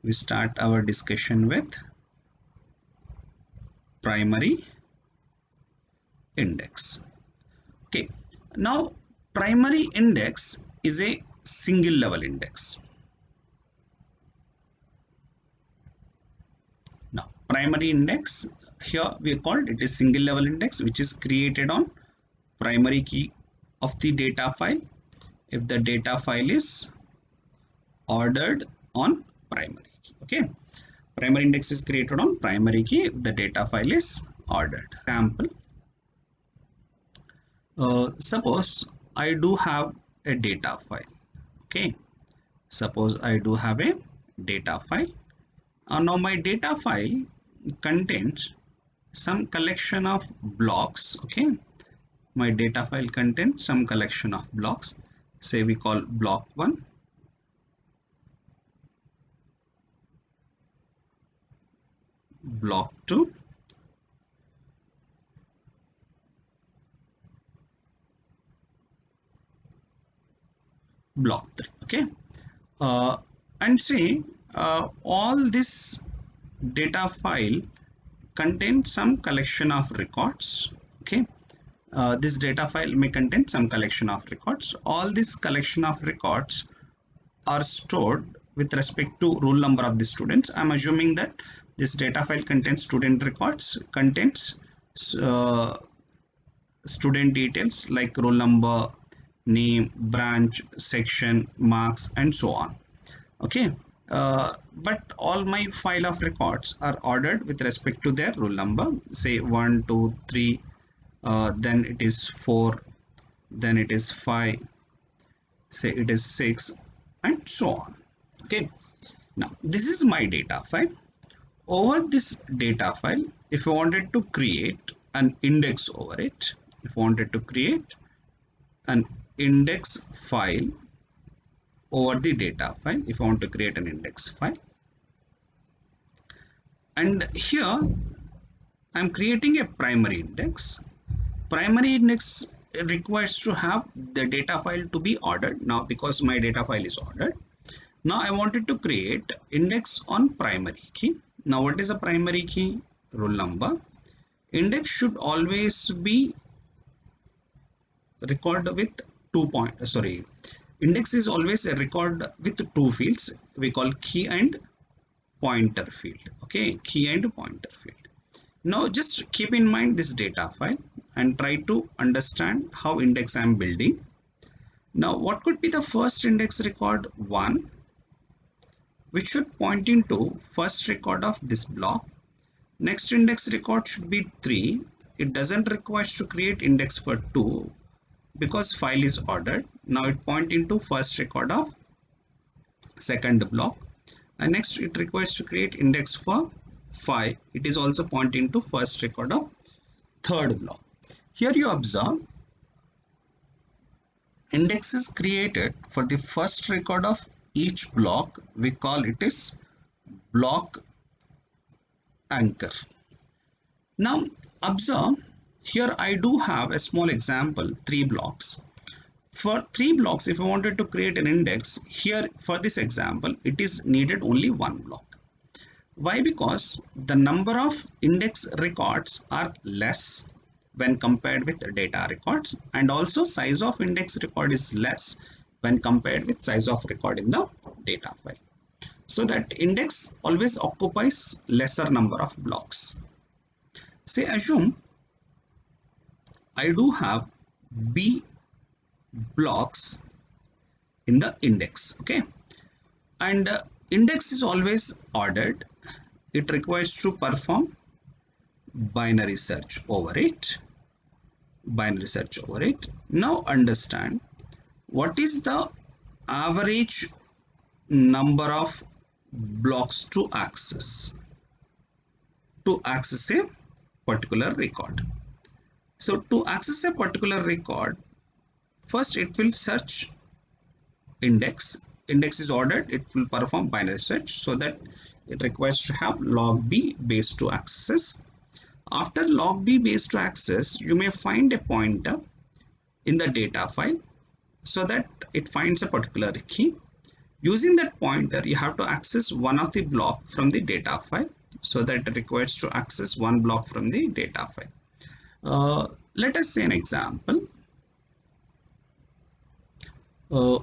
we start our discussion with primary index. Okay, now primary index is a single level index. Now primary index, here we called it a single level index which is created on primary key of the data file if the data file is ordered on primary key. Okay, primary index is created on primary key if the data file is ordered. Example, suppose I do have a data file. Okay, suppose I do have a data file. Now my data file contains some collection of blocks. Okay, my data file contains some collection of blocks. Say we call block 1, block 2, block 3. Okay, and say all this data file contains some collection of records. Okay, this data file may contain some collection of records. All this collection of records are stored with respect to roll number of the students. I'm assuming that this data file contains student records, contains student details like roll number, name, branch, section, marks, and so on. Okay, but all my file of records are ordered with respect to their roll number. Say 1, 2, 3, then it is 4, then it is 5, say it is 6, and so on. Okay, now this is my data file. Over this data file, if I wanted to create an index over it, if I wanted to create an index file over the data file, if I want to create an index file, and here I'm creating a primary index. Primary index requires to have the data file to be ordered. Now because my data file is ordered, now I wanted to create index on primary key. Now what is a primary key? Roll number. Index should always be record with index is always a record with two fields. We call key and pointer field. Okay, key and pointer field. Now just keep in mind this data file and try to understand how index I am building. Now what could be the first index record? 1, which should point into first record of this block. Next index record should be 3. It doesn't require to create index for 2 because file is ordered. Now it point into first record of second block, and next it requires to create index for 5. It is also pointing to first record of third block. Here you observe index is created for the first record of each block. We call it is block anchor. Now observe here I do have a small example, 3 blocks. For 3 blocks, if I wanted to create an index, here for this example it is needed only 1 block. Why? Because the number of index records are less when compared with data records, and also size of index record is less when compared with size of record in the data file. So that index always occupies lesser number of blocks. Say assume I do have B blocks in the index. Okay, and index is always ordered. It requires to perform binary search over it. Now understand what is the average number of blocks to access a particular record. So to access a particular record, first it will search index. Index is ordered, it will perform binary search, so that it requires to have log B base to access. After log B base to access, you may find a pointer in the data file so that it finds a particular key. Using that pointer, you have to access one of the block from the data file, so that it requires to access one block from the data file. Let us say an example. Uh,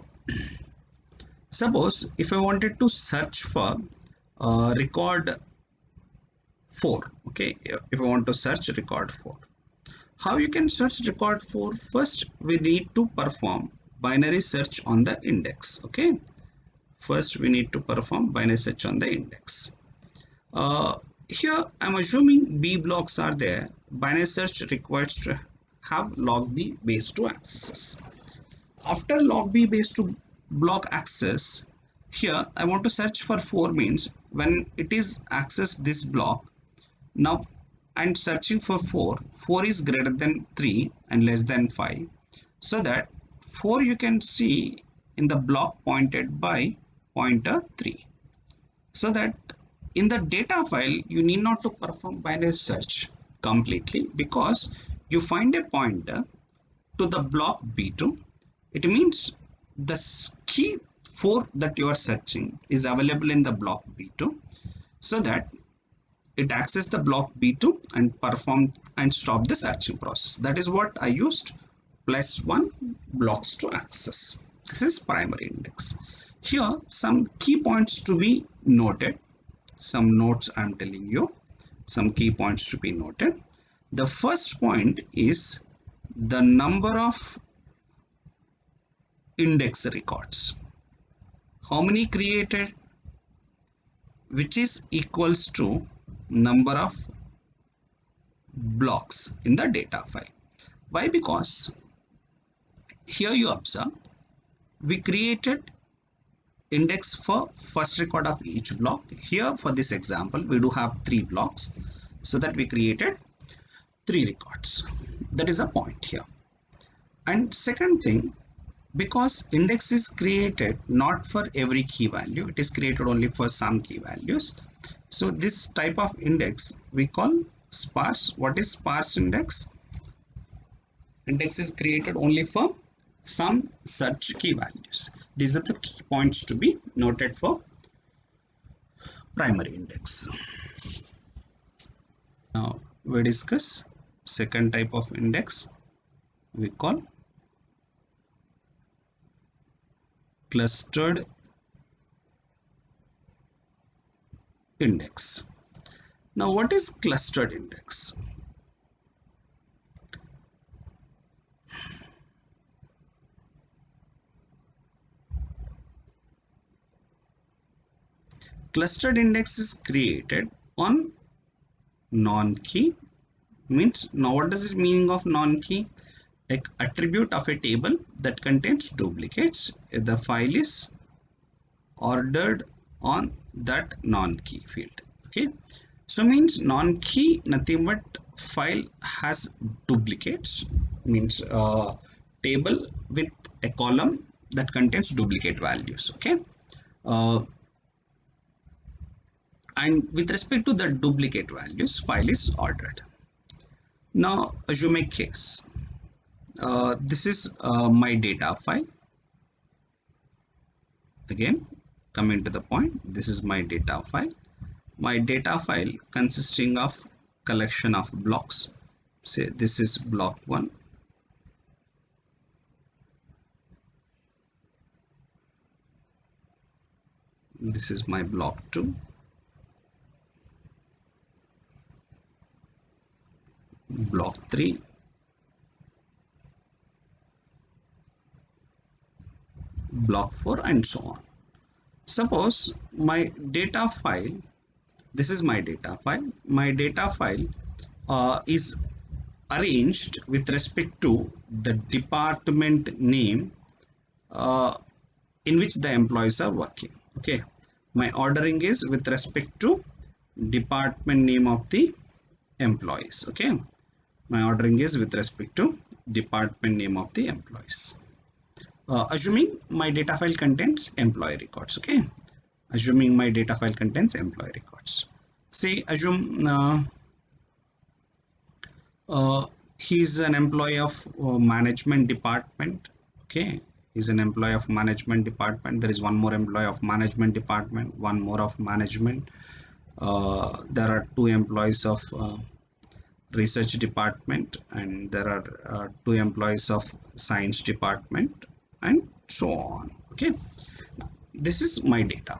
Suppose if I wanted to search for record 4, okay, if I want to search record 4, how you can search record 4? First, we need to perform binary search on the index, okay. First, we need to perform binary search on the index. Here, I'm assuming B blocks are there. Binary search requires to have log B base to access. After log B base to block access, here I want to search for 4, means when it is accessed this block, now I'm searching for 4. 4 is greater than 3 and less than 5. So that 4 you can see in the block pointed by pointer 3. So that in the data file, you need not to perform binary search completely, because you find a pointer to the block B2. It means the key 4 that you are searching is available in the block B2, so that it accesses the block B2 and perform and stop the searching process. That is what I used +1 blocks to access. This is primary index. Here some key points to be noted. Some notes I'm telling you. Some key points to be noted. The first point is the number of index records. How many created? Which is equals to number of blocks in the data file. Why? Because here you observe we created index for first record of each block. Here for this example we do have 3 blocks, so that we created 3 records. That is a point here. And second thing, because index is created not for every key value, it is created only for some key values. So this type of index we call sparse. What is sparse index? Index is created only for some such key values. These are the key points to be noted for primary index. Now we discuss second type of index we call clustered index. Now what is clustered index? Clustered index is created on non-key. Means, now what does it mean of non-key? An attribute of a table that contains duplicates if the file is ordered on that non-key field. Okay, so means non-key nothing but file has duplicates, means table with a column that contains duplicate values. Okay, and with respect to the duplicate values, file is ordered. Now assume a case. This is my data file. Again, coming to the point, this is my data file. My data file consisting of collection of blocks. Say this is block 1. This is my block 2. Block 3. Block 4 and so on. Suppose my data file, this is my data file. My data file is arranged with respect to the department name in which the employees are working. Okay, my ordering is with respect to department name of the employees. Okay, my ordering is with respect to department name of the employees. Assuming my data file contains employee records. Okay, assuming my data file contains employee records. Say assume he is an employee of management department. Okay, is an employee of management department. There is one more employee of management department, one more of management. There are two employees of research department, and there are two employees of science department, and so on. Okay, this is my data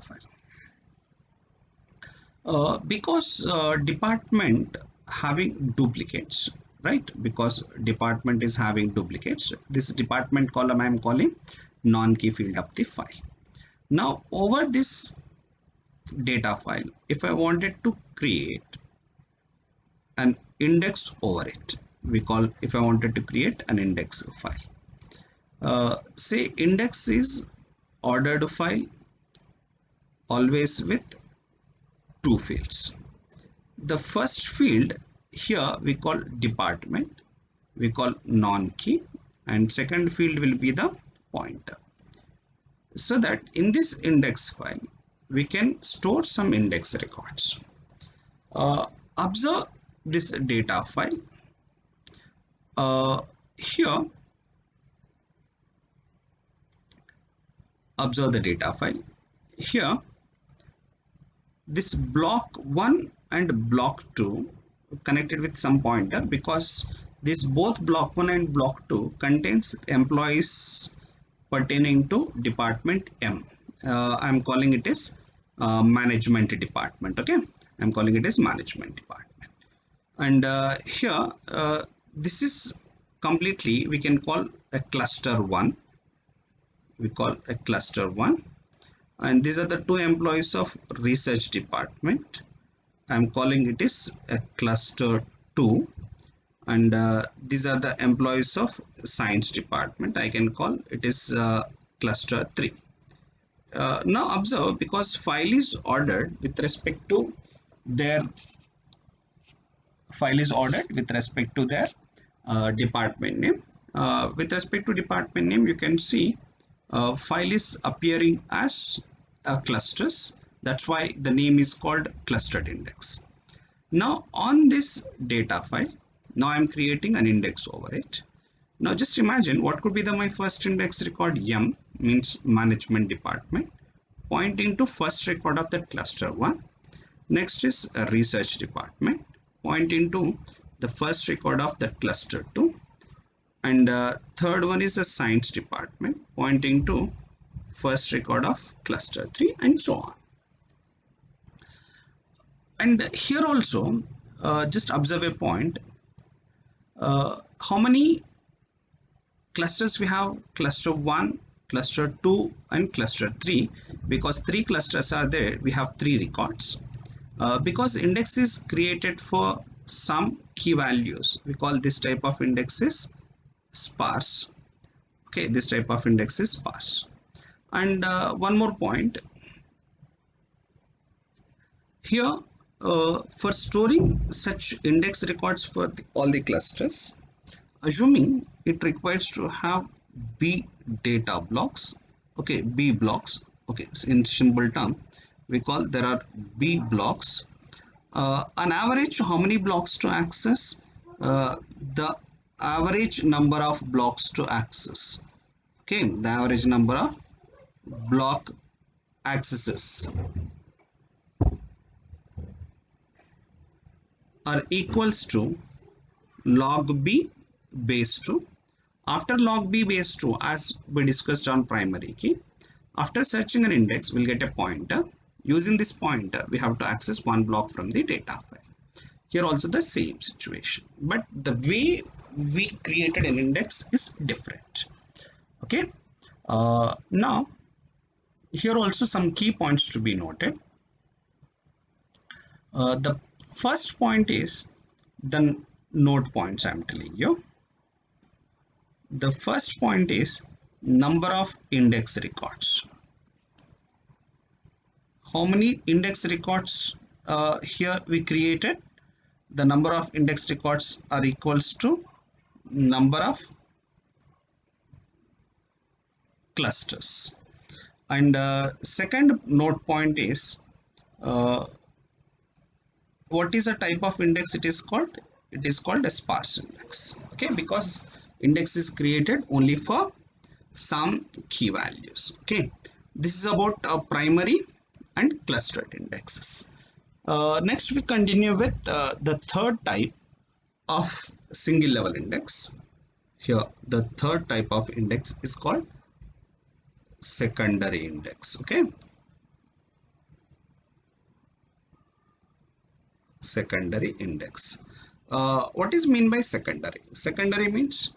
file. Because department having duplicates, right? Because department is having duplicates, this department column I am calling non-key field of the file. Now over this data file, if I wanted to create an index over it, we call, if I wanted to create an index file, say index is ordered file always with two fields. The first field here we call department, we call non-key, and second field will be the pointer. So that in this index file we can store some index records. Observe this data file. Here observe the data file. Here this block 1 and block 2 connected with some pointer, because this both block 1 and block 2 contains employees pertaining to department M. I'm calling it as management department. Okay, I'm calling it as management department. And here this is completely, we can call a cluster 1. We call a cluster 1. And these are the two employees of research department. I'm calling it is a cluster 2. And these are the employees of science department. I can call it is cluster 3. Now observe, because file is ordered with respect to their department name. With respect to department name, you can see file is appearing as clusters. That's why the name is called clustered index. Now on this data file, now I'm creating an index over it. Now just imagine what could be my first index record. M means management department, pointing to first record of that cluster 1. Next is a research department, pointing to the first record of that cluster 2. And third one is a science department, pointing to first record of cluster 3, and so on. And here also just observe a point. How many clusters we have? Cluster 1, cluster 2 and cluster 3. Because 3 clusters are there, we have 3 records. Because index is created for some key values, we call this type of index is sparse. Okay, this type of index is sparse. And one more point here, for storing such index records for all the clusters, assuming it requires to have B data blocks. Okay, B blocks. Okay, in simple term we call there are B blocks. On average, how many blocks to access? The average number of blocks to access. Okay, the average number of block accesses are equals to log B base 2. After log B base 2, as we discussed on primary key, after searching an index, we'll get a pointer. Using this pointer, we have to access one block from the data file. Here also the same situation, but the way we created an index is different. Okay, now here also some key points to be noted. The first point is the node points. I'm telling you, the first point is number of index records. How many index records here we created? The number of index records are equals to number of clusters. And second node point is what is the type of index it is called? It is called a sparse index. Okay, because index is created only for some key values. Okay, this is about primary and clustered indexes. Next we continue with the third type of single level index. Here the third type of index is called secondary index. Okay, secondary index. What is mean by secondary? Secondary means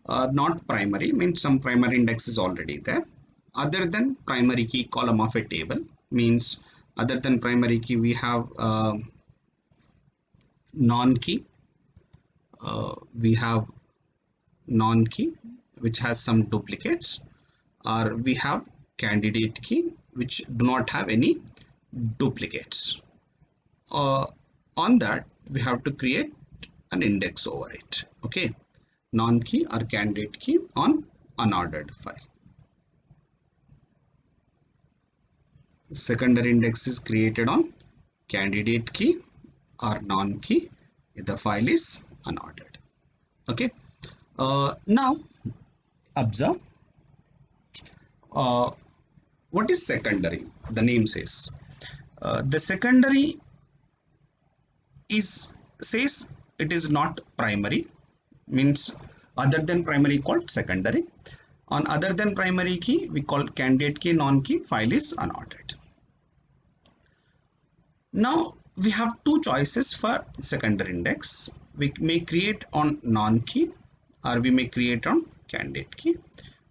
not primary, means some primary index is already there. Other than primary key column of a table, means other than primary key we have non-key, we have non-key which has some duplicates, or we have candidate key which do not have any duplicates. On that we have to create an index over it. Okay, non-key or candidate key on unordered file. Secondary index is created on candidate key or non-key if the file is unordered. Okay, now observe what is secondary. The name says the secondary is says it is not primary, means other than primary called secondary. On other than primary key we call candidate key, non-key, file is unordered. Now we have two choices for secondary index. We may create on non-key or we may create on candidate key.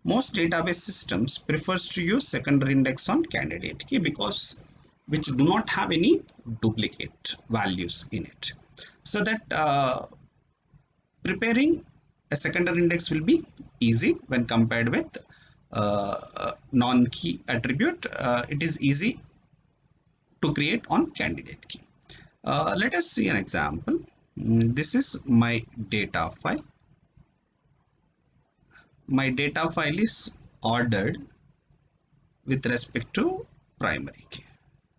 Most database systems prefers to use secondary index on candidate key because which do not have any duplicate values in it, so that preparing a secondary index will be easy when compared with non-key attribute. It is easy to create on candidate key. Let us see an example. This is my data file. My data file is ordered with respect to primary key.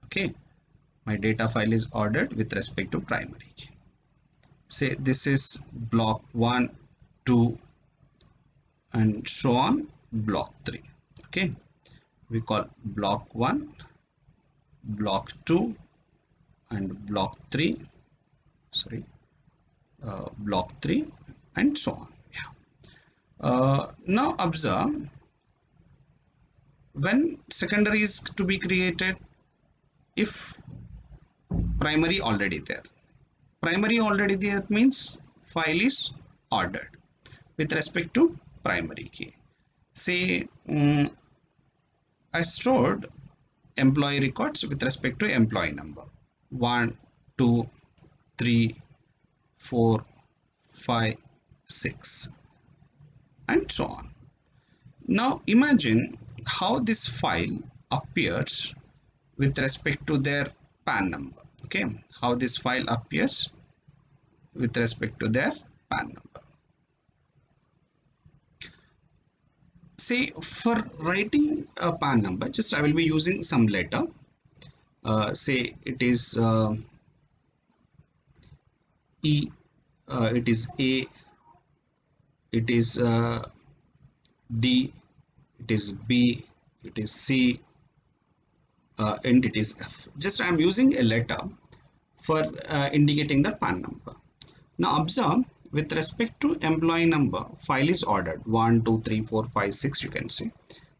Okay, my data file is ordered with respect to primary key. Say this is block 1, 2 and so on, block 3. Okay, we call block 1, block 2 and block 3, sorry, block 3 and so on. Now observe, when secondary is to be created, if primary already there, means file is ordered with respect to primary key. Say I stored employee records with respect to employee number 1, 2, 3, 4, 5, 6 and so on. Now imagine how this file appears with respect to their PAN number. Okay, how this file appears with respect to their PAN number. Say for writing a PAN number, just I will be using some letter. Say it is E, it is A, it is D, it is B, it is C, and it is F. Just I am using a letter for indicating the PAN number. Now observe, with respect to employee number, file is ordered 1, 2, 3, 4, 5, 6, you can see.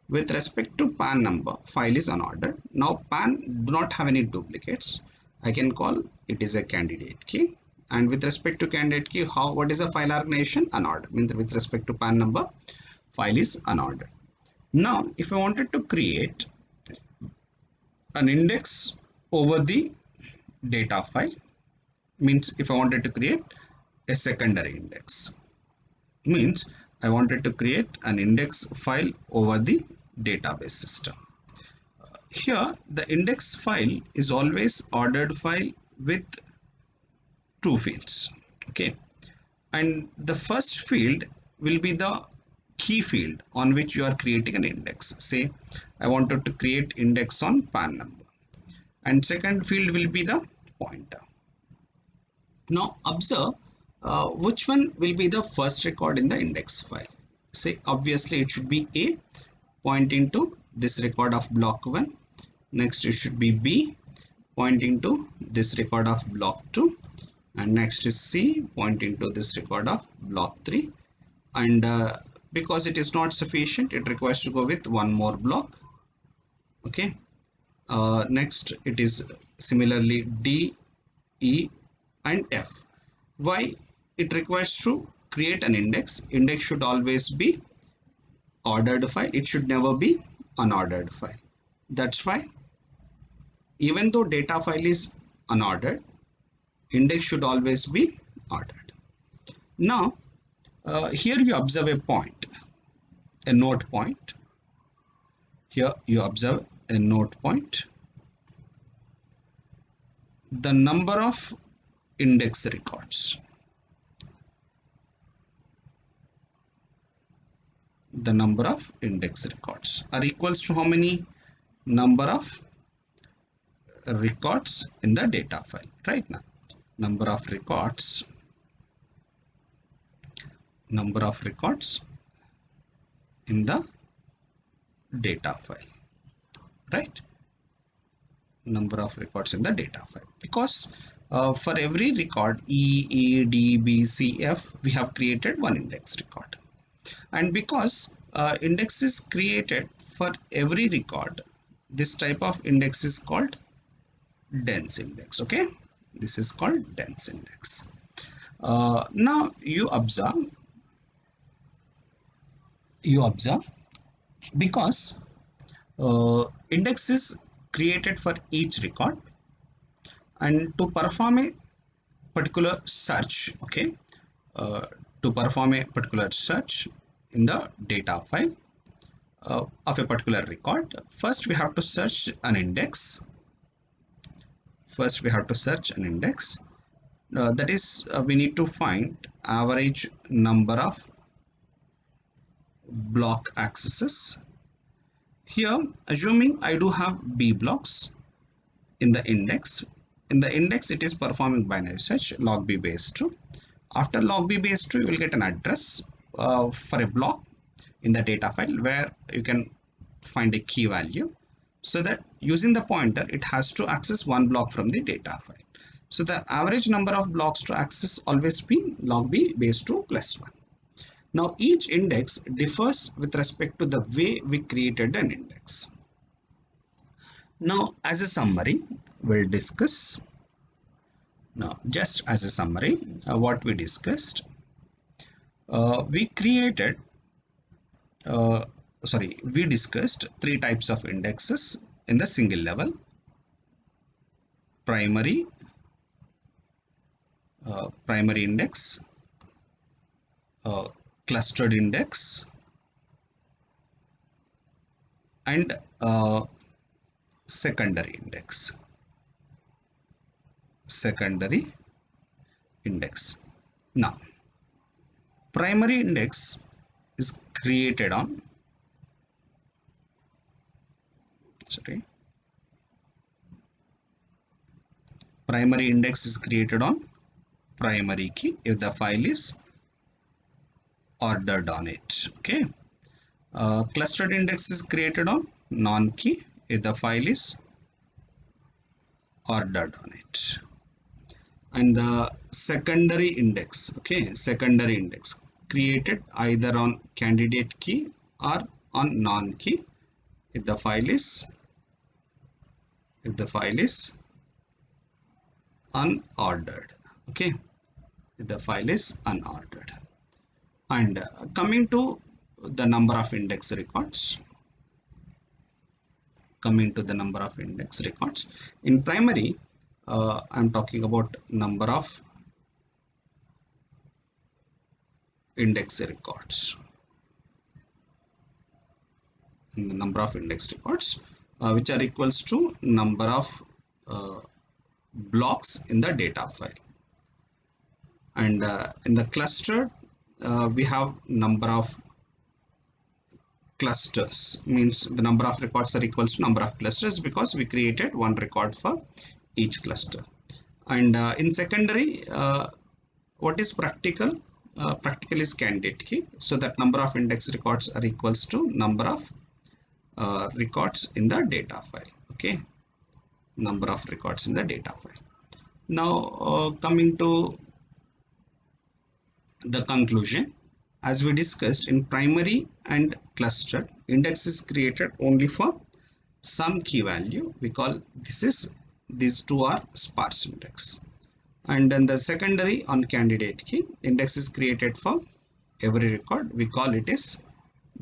With respect to PAN number, file is unordered. Now PAN do not have any duplicates. I can call it is a candidate key. And with respect to candidate key, what is the file organization? Unordered, means with respect to PAN number, file is unordered. Now if I wanted to create an index over the data file, means if I wanted to create a secondary index, means I wanted to create an index file over the database system. Here the index file is always ordered file with two fields. Okay, and the first field will be the key field on which you are creating an index. Say I wanted to create index on PAN number, and second field will be the pointer. Now observe which one will be the first record in the index file. say obviously it should be A, pointing to this record of block 1. Next it should be B, pointing to this record of block 2, and next is C, pointing to this record of block 3. And because it is not sufficient, it requires to go with one more block. Okay. Next it is similarly D, E and F. Why? It requires to create an index. Index should always be ordered file. It should never be unordered file. That's why even though data file is unordered, index should always be ordered. Now here you observe a point, a note point. Here you observe a note point. The number of index records. The number of index records are equals to how many? Number of records in the data file. Right now, number of records in the data file, right? Number of records in the data file, because for every record E, A, D, B, C, F, we have created one index record. And because index is created for every record, this type of index is called dense index. Okay, this is called dense index. Now you observe because index is created for each record, and to perform a particular search, okay, to perform a particular search in the data file of a particular record, first we have to search an index. That is, we need to find average number of block accesses. Here, assuming I do have B blocks in the index. In the index, it is performing binary search log B base 2. After log B base 2, you will get an address for a block in the data file where you can find a key value, so that using the pointer, it has to access one block from the data file. So the average number of blocks to access always be log B base 2 plus 1. Now each index differs with respect to the way we created an index. Now as a summary, we'll discuss. Now just as a summary, what we discussed, we discussed three types of indexes in the single level: primary index, clustered index, and secondary index. Now primary index is created on primary index is created on primary key if the file is ordered on it. Okay. Clustered index is created on non-key if the file is ordered on it. And the secondary index, created either on candidate key or on non-key if the file is unordered. Okay, if the file is unordered. And coming to the number of index records. In primary, I'm talking about number of index records. In the number of index records, which are equals to number of blocks in the data file. And in the cluster, we have number of clusters, means the number of records are equals to number of clusters, because we created one record for each cluster. And in secondary, what is practical? practical is candidate key, so that number of index records are equals to number of records in the data file. Okay, number of records in the data file. Now coming to the conclusion, as we discussed, in primary and cluster, index is created only for some key value. We call these two are sparse index. And then the secondary on candidate key, index is created for every record. We call it is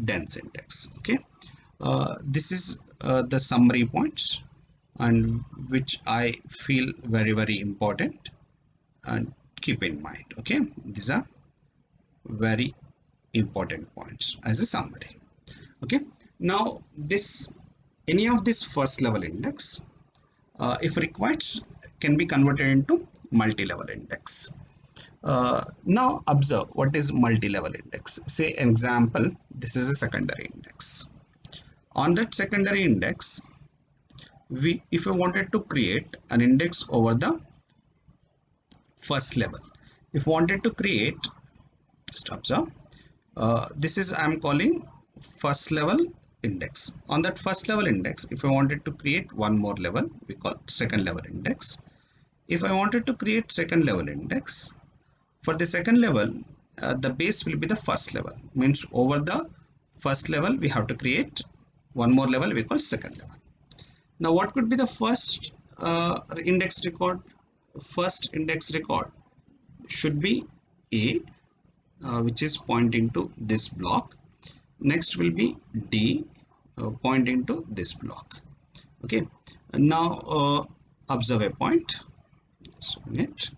dense index. Okay, this is the summary points, and which I feel very important, and keep in mind. Okay, these are very important points as a summary. Okay, now this any of this first level index, if required, can be converted into multi-level index. Now observe what is multi-level index. Say an example, this is a secondary index. On that secondary index, if we wanted to create an index over the first level, if wanted to create, just observe, this is I'm calling first level index. On that first level index, if I wanted to create one more level, we call second level index. If I wanted to create second level index, for the second level, the base will be the first level, means over the first level we have to create one more level, we call second level. Now what could be the first index record? First index record should be A, which is pointing to this block. Next will be D, pointing to this block. Okay, and now observe a point. Just a minute.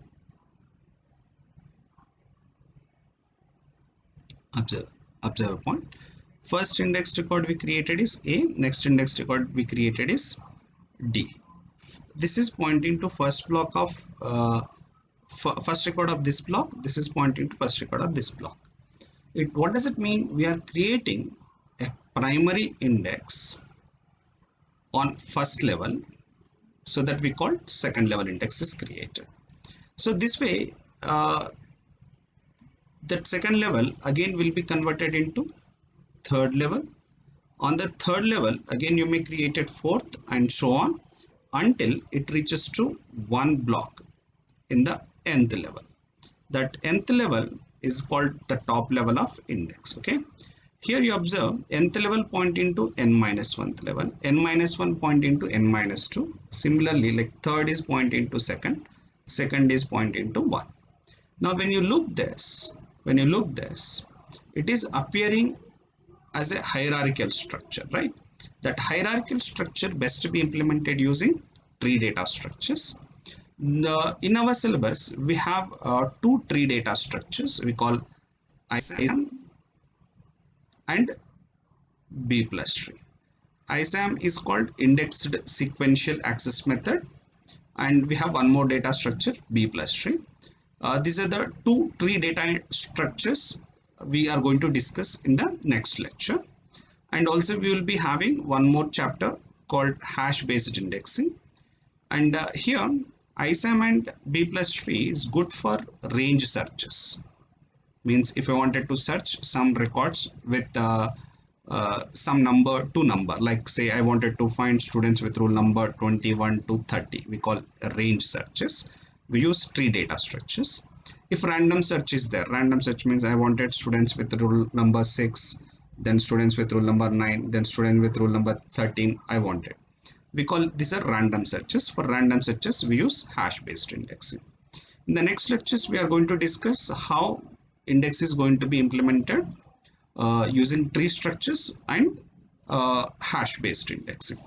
Observe a point. First index record we created is A, next index record we created is D. This is pointing to first block of first record of this block. This is pointing to first record of this block. What does it mean? We are creating a primary index on first level, so that we call second level index is created. So this way that second level again will be converted into third level. On the third level again you may create it fourth, and so on until it reaches to one block in the nth level. That nth level is called the top level of index. Okay, here you observe nth level pointing to n minus 1th level, n minus 1 pointing to n minus 2. Similarly, like third is pointing to second, second is pointing to 1. Now when you look this, it is appearing as a hierarchical structure, right? That hierarchical structure best to be implemented using tree data structures. In our syllabus we have two tree data structures. We call ISAM and B plus tree. ISAM is called indexed sequential access method, and we have one more data structure, B plus tree. These are the two tree data structures we are going to discuss in the next lecture. And also we will be having one more chapter called hash based indexing. And here ISAM and B plus tree is good for range searches. Means if I wanted to search some records with some number to number, like say I wanted to find students with roll number 21 to 30, we call range searches. We use tree data structures. If random search is there, random search means I wanted students with roll number 6, then students with roll number 9, then student with roll number 13 I wanted. We call these are random searches. For random searches we use hash based indexing. In the next lectures we are going to discuss how index is going to be implemented using tree structures and hash based indexing.